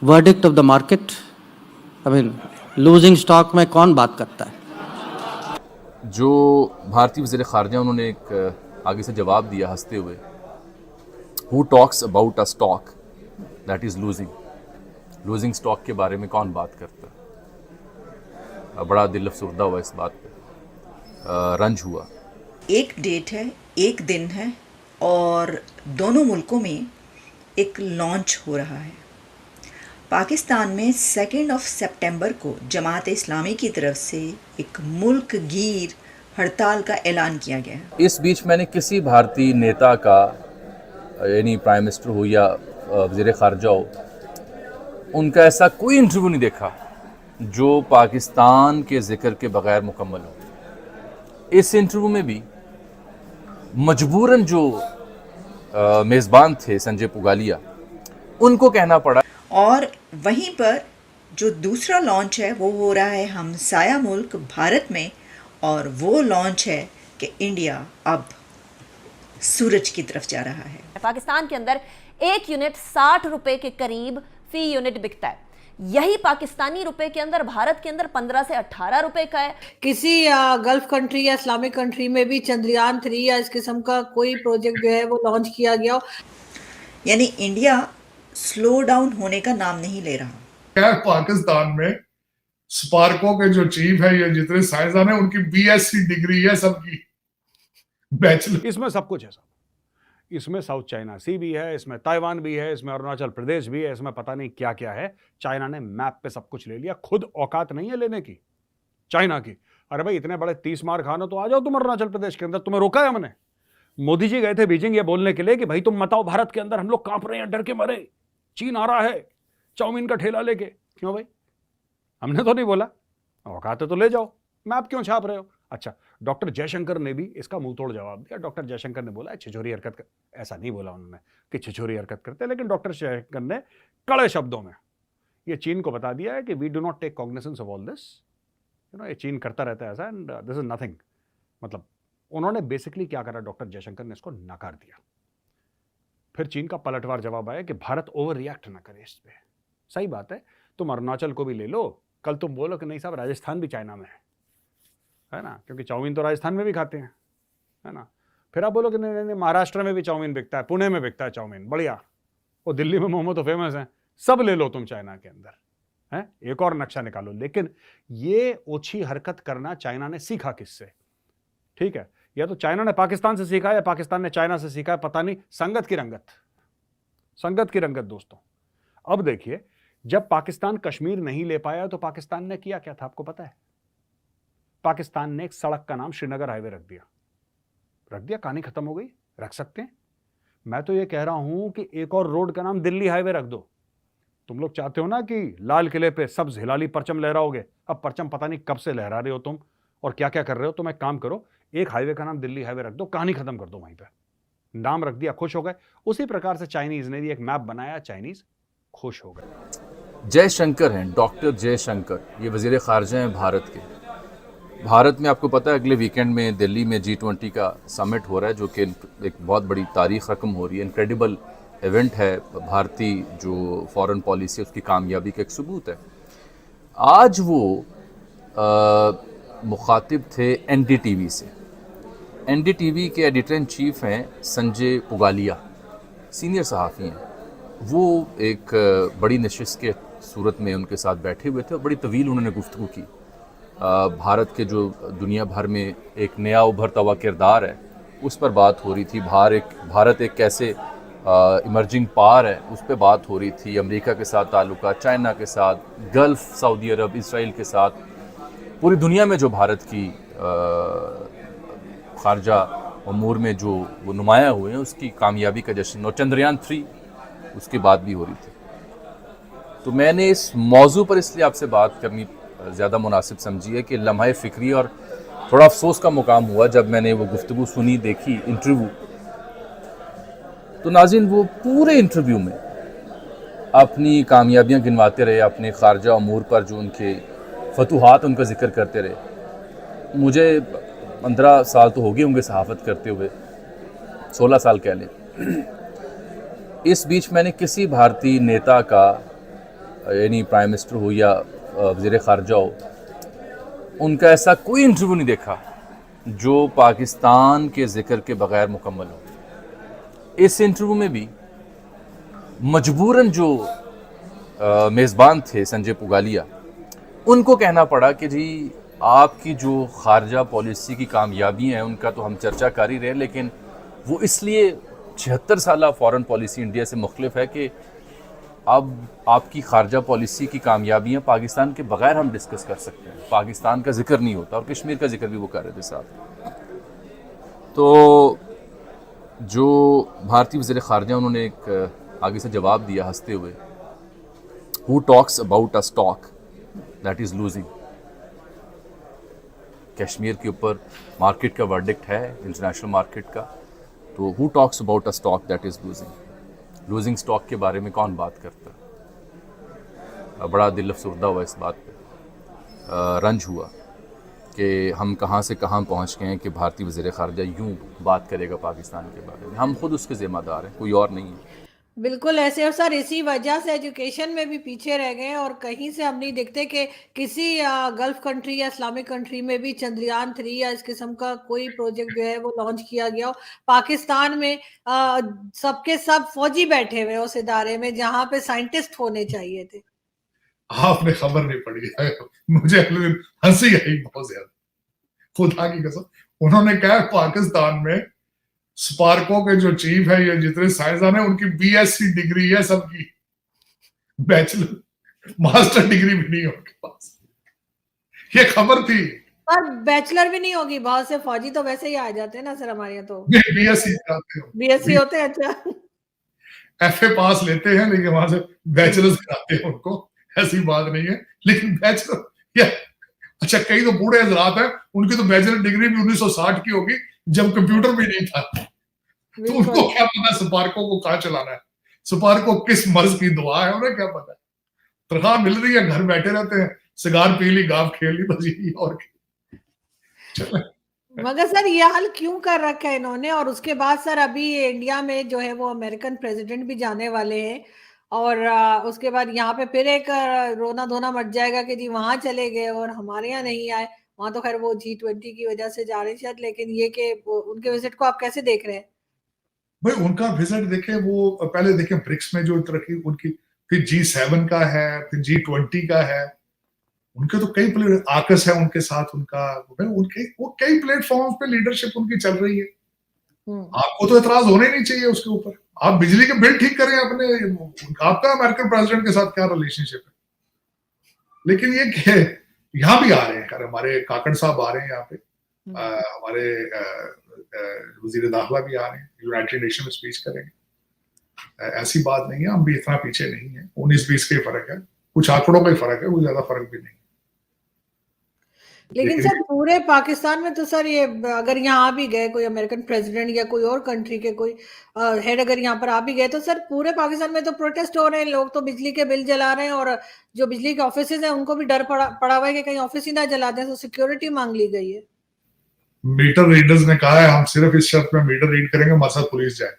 Verdict of the market, I mean losing stock में कौन बात करता है? जो भारतीय वज़ीर ख़ारजा उन्होंने एक आगे से जवाब दिया हंसते हुए, who talks about a stock that is losing stock के बारे में कौन बात करता है। बड़ा दिल अफसरदा हुआ इस बात पे, रंज हुआ। एक डेट है, एक दिन है और दोनों मुल्कों में एक लॉन्च हो रहा है। पाकिस्तान में 2 सितंबर को जमात इस्लामी की तरफ से एक मुल्क गीर हड़ताल का ऐलान किया गया है। इस बीच मैंने किसी भारतीय नेता का, यानी प्राइम मिनिस्टर हो या वज़ीर ख़ारजा हो, उनका ऐसा कोई इंटरव्यू नहीं देखा जो पाकिस्तान के ज़िक्र के बगैर मुकम्मल हो। इस इंटरव्यू में भी मजबूरन जो मेज़बान थे संजय पुगालिया, उनको कहना पड़ा। और वहीं पर जो दूसरा लॉन्च है वो हो रहा है हमसाया मुल्क भारत में, और वो लॉन्च है कि इंडिया अब सूरज की तरफ जा रहा है। पाकिस्तान के अंदर एक यूनिट 60 रुपए के करीब फी यूनिट बिकता है। यही पाकिस्तानी रुपए के अंदर भारत के अंदर 15 से 18 रुपए का है। किसी गल्फ कंट्री या इस्लामिक कंट्री में भी चंद्रयान 3 या इस किस्म का कोई प्रोजेक्ट जो है वो लॉन्च किया गया हो, यानी इंडिया स्लो डाउन होने का नाम नहीं ले रहा। पाकिस्तान में स्पार्को के जो चीफ है, ये जितने साइंसदान है, उनकी बीएससी डिग्री है सबकी, बैचलर। इसमें सब कुछ है सब। इसमें साउथ चाइना सी भी है, इसमें ताइवान भी है, इसमें अरुणाचल प्रदेश भी है, इसमें पता नहीं क्या क्या है। चाइना ने मैप पे सब कुछ ले लिया। खुद औकात नहीं है लेने की चाइना की। अरे भाई इतने बड़े 30 मार खानो तो आ जाओ तुम अरुणाचल प्रदेश के अंदर, तुम्हें रोका है हमने? मोदी जी गए थे बीजिंग ये बोलने के लिए कि भाई तुम मत आओ भारत के अंदर, हम लोग कांप रहे हैं, डर के मरे, चीन आ रहा है चाउमीन का ठेला लेके। क्यों भाई? हमने तो नहीं बोला, औकात है तो ले जाओ, मैप क्यों छाप रहे हो? अच्छा, डॉक्टर जयशंकर ने भी इसका मुंह तोड़ जवाब दिया। डॉक्टर जयशंकर ने बोला छिछोरी हरकत कर, ऐसा नहीं बोला उन्होंने कि छिछोरी हरकत करते, लेकिन डॉक्टर जयशंकर ने कड़े शब्दों में ये चीन को बता दिया है कि we do not take cognizance of all this, ये चीन करता रहता है ऐसा, एंड दिस इज नथिंग। मतलब उन्होंने बेसिकली क्या करा, डॉक्टर जयशंकर ने इसको नकार दिया। फिर चीन का पलटवार जवाब आया कि भारत ओवर रिएक्ट ना करे इस पे। सही बात है, तुम अरुणाचल को भी ले लो, कल तुम बोलो कि नहीं साहब राजस्थान भी चाइना में है ना, क्योंकि चाउमीन तो राजस्थान में भी खाते हैं, है ना। फिर आप बोलो कि नहीं नहीं महाराष्ट्र में भी चाउमीन बिकता है, पुणे में बिकता है चाउमीन, बढ़िया, वो दिल्ली में मोमो तो फेमस है, सब ले लो तुम चाइना के अंदर, है एक और नक्शा निकालो। लेकिन ये ओछी हरकत करना चाइना ने सीखा किससे? ठीक है, या तो चाइना ने पाकिस्तान से सीखा है या पाकिस्तान ने चाइना से सीखा है, पता नहीं। संगत की रंगत दोस्तों। अब देखिए, जब पाकिस्तान कश्मीर नहीं ले पाया तो पाकिस्तान ने किया क्या था आपको पता है? पाकिस्तान ने एक सड़क का नाम श्रीनगर हाईवे रख दिया, कहानी खत्म हो गई। रख सकते हैं, मैं तो ये कह रहा हूं कि एक और रोड का नाम दिल्ली हाईवे रख दो। तुम लोग चाहते हो ना कि लाल किले पे सब्ज हिलाली परचम लहराओगे, अब परचम पता नहीं कब से लहरा रहे हो तुम और क्या क्या कर रहे हो। तुम एक काम करो, एक हाईवे का नाम दिल्ली हाईवे रख दो, कहानी खत्म कर दो, वहीं पे नाम रख दिया, खुश हो गए। उसी प्रकार से चाइनीज ने भी एक मैप बनाया, चाइनीज खुश हो गए। जयशंकर हैं, डॉक्टर जयशंकर, ये वज़ीर ख़ारजा हैं भारत के। भारत में आपको पता है अगले वीकेंड में दिल्ली में G20 का समिट हो रहा है, जो कि एक बहुत बड़ी तारीख रकम हो रही है, इनक्रेडिबल इवेंट है। भारतीय जो फॉरेन पॉलिसी उसकी कामयाबी का एक सबूत है। आज वो मुखातिब थे NDTV से। NDTV के एडिटर इन चीफ हैं संजय पुगालिया, सीनियर सहाफ़ी हैं। वो एक बड़ी नशिस्त के सूरत में उनके साथ बैठे हुए थे और बड़ी तवील उन्होंने गुफ्तगू की। भारत के जो दुनिया भर में एक नया उभरता हुआ किरदार है, उस पर बात हो रही थी। भारत एक कैसे इमर्जिंग पावर है, उस पर बात हो रही थी। अमेरिका के साथ ताल्लुकात, चाइना के साथ, गल्फ़, सऊदी अरब, इसराइल के साथ, पूरी दुनिया में जो भारत की खारजा अमूर में जो वो नुमाया हुए हैं, उसकी कामयाबी का जश्न। और चंद्रयान 3 उसकी बात भी हो रही थी। तो मैंने इस मौजू पर इसलिए आपसे बात करनी ज़्यादा मुनासिब समझी है कि लम्हा फ़िक्री और थोड़ा अफसोस का मुकाम हुआ जब मैंने वो गुफ्तगू सुनी, देखी, इंटरव्यू। तो नाज़रीन, वो पूरे इंटरव्यू में अपनी कामयाबियां गिनवाते रहे, अपने खारजा अमूर पर जो उनके फतूहात उनका जिक्र करते रहे। मुझे 15 साल तो हो गए होंगे सहाफ़त करते हुए, 16 साल कह लें। इस बीच मैंने किसी भारतीय नेता का यानी प्राइम मिनिस्टर हो या वज़ीर ख़ारजा हो, उनका ऐसा कोई इंटरव्यू नहीं देखा जो पाकिस्तान के ज़िक्र के बग़ैर मुकम्मल हो। इस इंटरव्यू में भी मजबूरन जो मेज़बान थे संजय पुगालिया, उनको कहना पड़ा कि जी आपकी जो ख़ारजा पॉलिसी की कामयाबियाँ हैं उनका तो हम चर्चा कर ही रहे हैं, लेकिन वो इसलिए 76 साला फ़ॉरेन पॉलिसी इंडिया से मुख्तलिफ है कि अब आपकी ख़ारजा पॉलिसी की कामयाबियाँ पाकिस्तान के बग़ैर हम डिस्कस कर सकते हैं, पाकिस्तान का जिक्र नहीं होता, और कश्मीर का जिक्र भी वो कर रहे थे साथ। तो जो भारतीय वज़ीर ख़ारजा, उन्होंने एक आगे से जवाब दिया हंसते हुए, who talks about a stock that is losing. Kashmir के ऊपर मार्केट का वर्डिक्ट है, इंटरनेशनल मार्केट का, तो who talks about a stock that is losing. Losing stock के बारे में कौन बात करता है? बड़ा दिल अफसरदा हुआ इस बात पे, रंज हुआ कि हम कहाँ से कहाँ पहुँच गए हैं कि भारतीय वज़ीर ख़ारजा यूँ बात करेगा पाकिस्तान के बारे में। हम खुद उसके ज़िम्मेदार हैं, कोई और नहीं है। बिल्कुल ऐसे। और सर इसी वजह से एजुकेशन में भी पीछे रह गए हैं, और कहीं से हम नहीं देखते कि किसी गल्फ कंट्री या इस्लामिक कंट्री में भी चंद्रयान 3 या इस किस्म का कोई प्रोजेक्ट जो है वो लॉन्च किया गया हो। पाकिस्तान में सबके सब फौजी बैठे हुए उस इदारे में जहां पे साइंटिस्ट होने चाहिए थे। आपने खबर नहीं पड़ी है, मुझे अगले दिन हंसी आई बहुत ज्यादा, खुदा की कसम। उन्होंने कहा पाकिस्तान में स्पार्को के जो चीफ है, ये जितने साइंसदान है, उनकी बीएससी डिग्री है सबकी, बैचलर मास्टर डिग्री भी नहीं है उनके पास। ये खबर थी। और बैचलर भी नहीं होगी, बहुत से फौजी तो वैसे ही आ जाते हैं ना सर, हमारे यहाँ तो बीएससी कराते हो, बीएससी होते हैं। अच्छा, एफए पास लेते हैं, लेकिन वहां से बैचलर्स कराते हैं उनको, ऐसी बात नहीं है। लेकिन बैचलर या अच्छा, कई तो बूढ़े हजरात हैं, उनकी तो बैचलर डिग्री भी 1960 की होगी, जब कंप्यूटर भी नहीं था। तो उनको क्या पता स्पार्को को कहाँ चलाना है, स्पार्को किस मर्ज की दुआ है, उन्हें क्या पता है। तनख्वाह मिल रही है, घर बैठे रहते हैं, सिगार पी ली, गाफ खेल ली, बस यही और क्या। मगर सर ये हाल क्यों कर रखा है इन्होंने? और उसके बाद सर अभी इंडिया में जो है वो अमेरिकन प्रेसिडेंट भी जाने वाले हैं, और उसके बाद यहाँ पे फिर एक रोना धोना मच जाएगा कि जी वहां चले गए और हमारे यहाँ नहीं आए। वहां तो खैर वो G20 की वजह से जा रहे शायद, लेकिन ये कि उनके विजिट को आप कैसे देख रहे हैं? भाई उनका विजिट देखें, वो पहले देखें ब्रिक्स में जो तरक्की उनकी, फिर G7 का है, फिर G20 का है, उनके तो कई आकस है उनके साथ, उनका उनके वो कई प्लेटफॉर्म्स पे लीडरशिप उनकी चल रही है। आपको तो एतराज होने नहीं चाहिए उसके ऊपर। आप बिजली के बिल ठीक करें अपने, आपका अमेरिकन प्रेसिडेंट के साथ क्या रिलेशनशिप है। लेकिन ये यहाँ भी आ रहे हैं, हमारे काकड़ साहब आ रहे हैं यहाँ पे, हमारे वजीर दाखिला भी आ रहे हैं, यूनाइटेड नेशन में स्पीच करेंगे। ऐसी बात नहीं है, हम भी इतना पीछे नहीं है, 19-20 का ही फर्क है, कुछ आंकड़ों का ही फर्क है, कोई ज्यादा फर्क भी नहीं। लेकिन सर पूरे पाकिस्तान में तो सर ये अगर यहाँ आ भी गए कोई अमेरिकन प्रेसिडेंट या कोई और कंट्री के कोई हेड अगर यहाँ पर आ भी गए, तो सर पूरे पाकिस्तान में तो प्रोटेस्ट हो रहे हैं, लोग तो बिजली के बिल जला रहे हैं, और जो बिजली के ऑफिस हैं उनको भी डर पड़ा हुआ है कि कहीं ऑफिस ही ना जला दें, तो सिक्योरिटी मांग ली गई है। मीटर रीडर्स ने कहा है हम सिर्फ इस शर्त में मीटर रीड करेंगे हमारे साथ पुलिस जाए,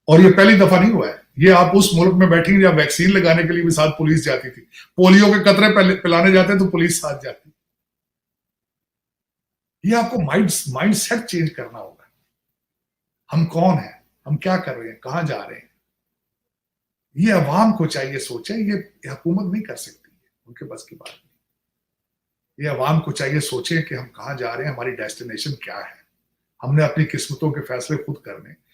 और ये पहली दफा नहीं हुआ है। ये आप उस मुल्क में बैठेंगे जहाँ वैक्सीन लगाने के लिए भी साथ पुलिस जाती थी, पोलियो के कतरे पिलाने जाते तो पुलिस साथ जाती। ये आपको माइंड सेट चेंज करना होगा। हम कौन है, हम क्या कर रहे हैं, कहां जा रहे हैं, ये अवाम को चाहिए सोचे। ये हुकूमत नहीं कर सकती है, उनके बस की बात नहीं। ये अवाम को चाहिए सोचे कि हम कहां जा रहे हैं, हमारी डेस्टिनेशन क्या है। हमने अपनी किस्मतों के फैसले खुद करने।